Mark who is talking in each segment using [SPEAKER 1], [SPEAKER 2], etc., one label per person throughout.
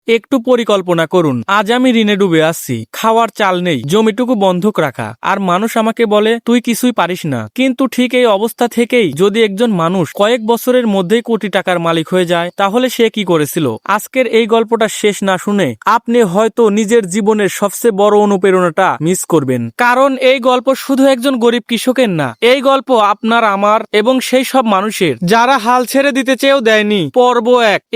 [SPEAKER 1] একটু পরিকল্পনা করুন, আজ আমি ঋণে ডুবে আছি, খাওয়ার চাল নেই, জমিটুকু বন্ধক রাখা, আর মানুষ আমাকে বলে তুই কিছুই পারিস না। কিন্তু ঠিক এই অবস্থা থেকেই যদি একজন মানুষ কয়েক বছরের মধ্যেই কোটি টাকার মালিক হয়ে যায়, তাহলে সে কি করেছিল? আজকের এই গল্পটা শেষ না শুনে আপনি হয়তো নিজের জীবনের সবচেয়ে বড় অনুপ্রেরণাটা মিস করবেন। কারণ এই গল্প শুধু একজন গরিব কৃষকের না, এই গল্প আপনার, আমার এবং সেই সব মানুষের যারা হাল ছেড়ে দিতে চেয়েও দেয়নি। পর্ব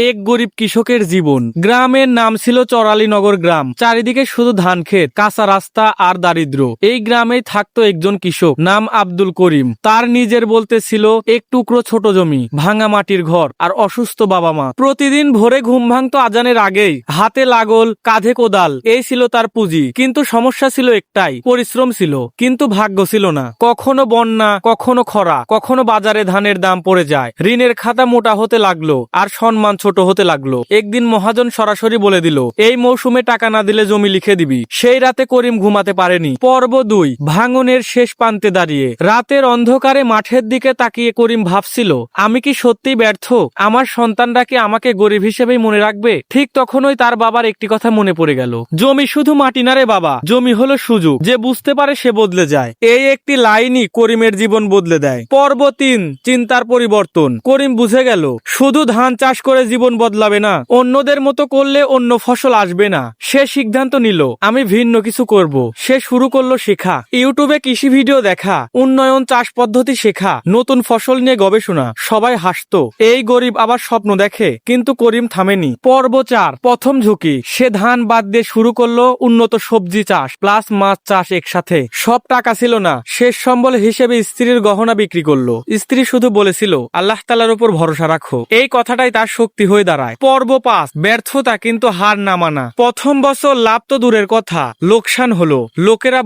[SPEAKER 1] এক গরিব কৃষকের জীবন। গ্রামের নাম ছিল চরালীনগর গ্রাম। চারিদিকে শুধু ধান ক্ষেত, কাঁচা রাস্তা আর দারিদ্র। এই গ্রামেই থাকতো একজন কৃষক, নাম আব্দুল করিম। তার নিজের বলতে ছিল এক টুকরো ছোট জমি, ভাঙা মাটির ঘর আর অসুস্থ বাবা মা। প্রতিদিন ভোরে ঘুম ভাঙতো আজানের আগেই, হাতে লাগল, কাঁধে কোদাল, এই ছিল তার পুঁজি। কিন্তু সমস্যা ছিল একটাই, পরিশ্রম ছিল কিন্তু ভাগ্য ছিল না। কখনো বন্যা, কখনো খরা, কখনো বাজারে ধানের দাম পড়ে যায়, ঋণের খাতা মোটা হতে লাগলো আর সম্মান ছোট হতে লাগলো। একদিন মহাজন সরাসরি বলে দিল, এই মৌসুমে টাকা না দিলে জমি লিখে দিবি। সেই রাতে করিম ঘুমাতে পারেনি। পর্ব 2, ভাঙনের শেষ প্রান্তে দাঁড়িয়ে। রাতের অন্ধকারে মাঠের দিকে তাকিয়ে করিম ভাবছিল, আমি কি সত্যি ব্যর্থ? আমার সন্তানরা কি আমাকে গরিব হিসেবেই মনে রাখবে? ঠিক তখনই তার বাবার একটি কথা মনে পড়ে গেল, জমি শুধু মাটি না রে বাবা, জমি হলো সুযোগ, যে বুঝতে পারে সে বদলে যায়। এই একটি লাইনই করিমের জীবন বদলে দেয়। পর্ব 3, চিন্তার পরিবর্তন। করিম বুঝে গেল, শুধু ধান চাষ করে জীবন বদলাবে না, অন্যদের মতো করলে অন্য ফসল আসবে না। সে সিদ্ধান্ত নিল, আমি ভিন্ন কিছু করব। সে শুরু করলো শেখা, ইউটিউবে কৃষি ভিডিও দেখা, উন্নয়ন চাষ পদ্ধতি শেখা, নতুন ফসল নিয়ে গবেষণা। সবাই হাসতো, এই গরিব আবার স্বপ্ন দেখে। কিন্তু করিম থামেনি। পর্ব 4, প্রথম ঝুঁকি। সে ধান বাদ দিয়ে শুরু করলো উন্নত সবজি চাষ প্লাস মাছ চাষ একসাথে। সব টাকা ছিল না, শেষ সম্বল হিসেবে স্ত্রীর গহনা বিক্রি করলো। স্ত্রী শুধু বলেছিল, আল্লাহ তাআলার উপর ভরসা রাখো। এই কথাটাই তার শক্তি হয়ে দাঁড়ায়। পর্ব 5, ব্যর্থতা কিন্তু হার না মানা। প্রথম বছর লাভ তো দূরের কথা, লোকসান হলো। লোকেরা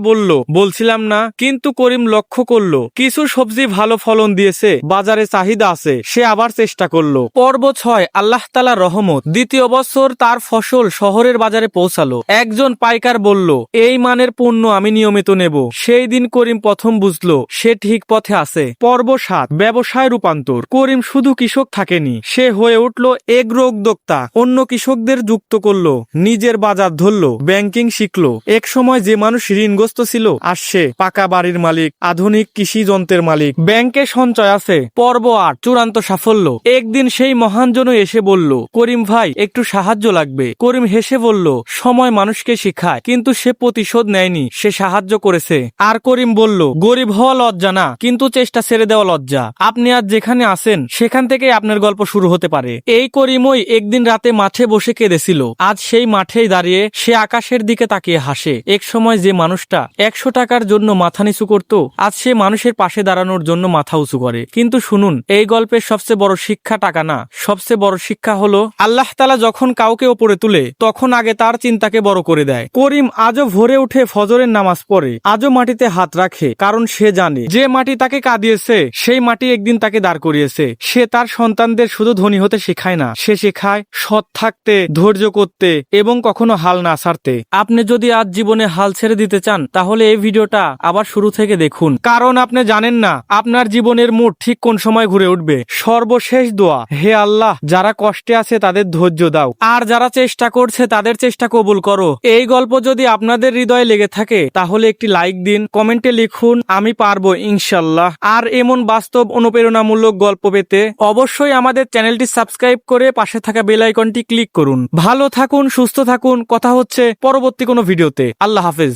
[SPEAKER 1] বলছিলাম না। কিন্তু করিম লক্ষ্য করলো কিছু সবজি ভালো ফলন দিয়েছে, বাজারে চাহিদা আছে। সে আবার চেষ্টা করলো। পর্ব 6, আল্লাহ তাআলার রহমত। দ্বিতীয় বছর তার ফসল শহরের বাজারে পৌঁছালো। একজন পাইকার বলল, এই মানের পণ্য আমি নিয়মিত নেব। সেই দিন করিম প্রথম বুঝলো সে ঠিক পথে আছে। পর্ব 7, ব্যবসায় রূপান্তর। করিম শুধু কৃষক থাকেনি, সে হয়ে উঠলো এগ্রো উদ্যোক্তা। অন্য কৃষকদের যুক্ত করলো, নিজের বাজার ধরলো, ব্যাংকিং শিখলো। এক সময় যে মানুষ ঋণগ্রস্ত ছিল, আজ সে পাকা বাড়ির মালিক, আধুনিক কৃষি যন্ত্রের মালিক, ব্যাংকে সঞ্চয় আছে। পর্ব 8, চূড়ান্ত সাফল্য। একদিন সেই মহানজন এসে বলল, করিম ভাই একটু সাহায্য লাগবে। করিম হেসে বলল, সময় মানুষকে শিখায়, কিন্তু সে প্রতিশোধ নেয়নি, সে সাহায্য করেছে। আর করিম বলল, গরিব হওয়া লজ্জা না, কিন্তু চেষ্টা ছেড়ে দেওয়া লজ্জা। আপনি আজ যেখানে আছেন সেখান থেকেই আপনার গল্প শুরু হতে পারে। এই করিমই একদিন রাতে মাঠে বসে কেঁদেছিল। আজ সেই মাঠেই দাঁড়িয়ে সে আকাশের দিকে তাকিয়ে হাসে। এক সময় যে মানুষটা 100 টাকার জন্য মাথা নিচু করত, আজ সে মানুষের পাশে দাঁড়ানোর জন্য মাথা উঁচু করে। কিন্তু শুনুন, এই গল্পের সবচেয়ে বড় শিক্ষা টাকা না, সবচেয়ে বড় শিক্ষা হলো আল্লাহ তাআলা যখন কাউকে উপরে তুলে, তখন আগে তার চিন্তাকে বড় করে দেয়। করিম আজও ভোরে উঠে ফজরের নামাজ পড়ে, আজও মাটিতে হাত রাখে, কারণ সে জানে যে মাটি তাকে কাঁদিয়েছে সেই মাটি একদিন তাকে দাঁড় করিয়েছে। সে তার সন্তানদের শুধু ধনী হতে শেখায় না, সে শেখায় সৎ থাকতে, ধৈর্য করতে এবং কখনো হাল না ছাড়তে। আপনি যদি আজ জীবনে হাল ছেড়ে দিতে চান, তাহলে এই ভিডিওটা আবার শুরু থেকে দেখুন, কারণ আপনি জানেন না আপনার জীবনের মোড় ঠিক কোন সময় ঘুরে উঠবে। সর্বশেষ দোয়া, হে আল্লাহ, যারা কষ্টে আছে তাদের ধৈর্য দাও, আর যারা চেষ্টা করছে তাদের চেষ্টা কবুল করো। এই গল্প যদি আপনাদের হৃদয়ে লেগে থাকে, তাহলে একটি লাইক দিন, কমেন্টে লিখুন আমি পারবো ইনশাল্লাহ। আর এমন বাস্তব অনুপ্রেরণামূলক গল্প পেতে অবশ্যই আমাদের চ্যানেলটি সাবস্ক্রাইব করে পাশে থাকা বেল আইকনটি ক্লিক করুন। ভালো থাকুন, সুস্থ থাকুন। কথা হচ্ছে পরবর্তী কোনো ভিডিওতে। আল্লাহ হাফেজ।